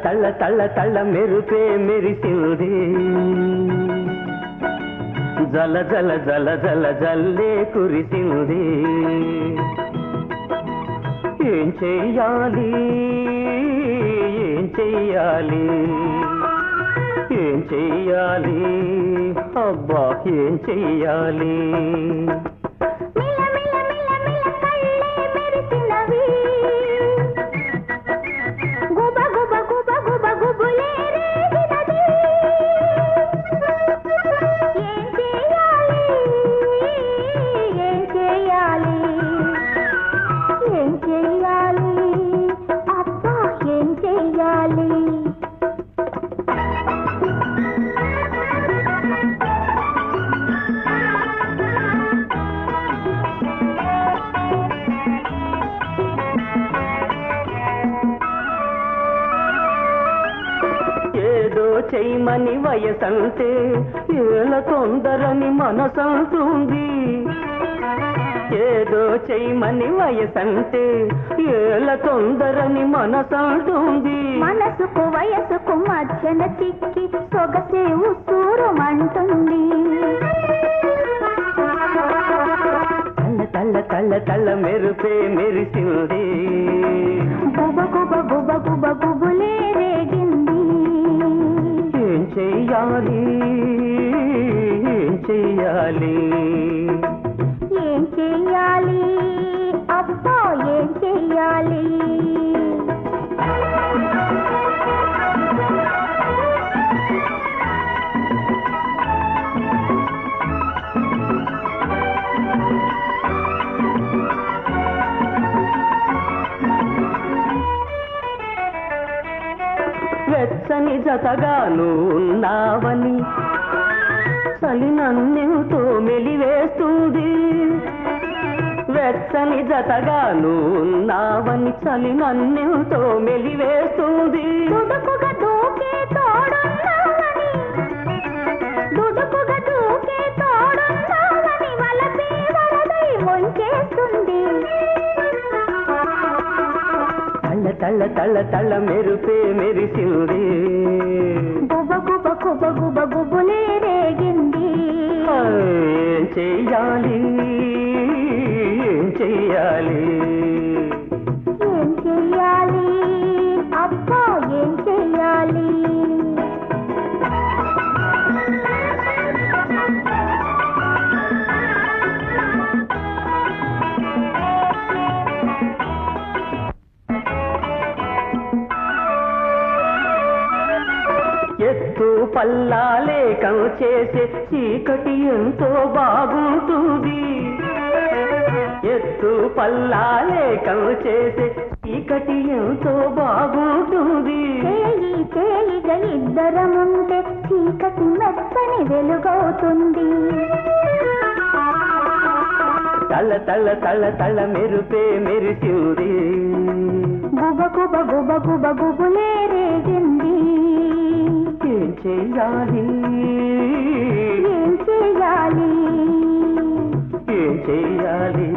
తళ్ళ తళ్ళ తళ్ళ మెరుపే మెరిసింది జల జల జల జల జల్లే కురిసింది ఏం చెయ్యాలి ఏం చెయ్యాలి ఏం చెయ్యాలి అబ్బా ఏం చెయ్యాలి ఏదో చెయ్యమని వయసంటే ఏల తొందరని మనసంటుంది ఏదో చెయ్యమని వయసంటే ఏల తొందరని మనసంటుంది మనసుకు వయసుకు మధ్యన చిక్కి సొగసే ఉసూరుమంటుంది తల్ల తల్ల తల్ల మెరుపే మెరిసింది గుబ గుబ గుబ గుబ గుబులే రేగింది ఏం చెయ్యాలి ఏం చెయ్యాలి ఏం చెయ్యాలి అబ్బా ఏం చెయ్యాలి వెచ్చని జతగాను ఉన్నావని చలి నన్నెంతో మెలివేస్తుంది వెచ్చని జతగాను ఉన్నావని చలి నన్నెంతో మెలివేస్తుంది దుడుకుగా దూకే తోడున్నావని దుడుకుగా దూకే తోడున్నావని వలపే వరదై ముంచేస్తుంది తళ్ళ తళ్ళ తళ్ళ మెరుపే మెరిసింది గుబ గుబ గుబ గుబ గుబులే రేగింది ఏం చెయ్యాలి ఏం చెయ్యాలి ఏం చెయ్యాలి అబ్బా ఏం చెయ్యాలి ఎత్తు పల్లాలేకం చేసే చీకటి ఎంతో బాగుంటుంది ఎత్తు పల్లాలేకం చేసే చీకటి ఎంతో బాగుంటుంది తేలి తేలిగా ఇద్దరముంటే చీకటి మెత్తని వెలుగవుతుంది తల్ల తల్ల తల్ల తల్ల మెరుపే మెరిసింది గుబ గుబ గుబ గుబ గుబులే రేగింది ఏం చెయ్యాలి ఏం చెయ్యాలి ఏం చెయ్యాలి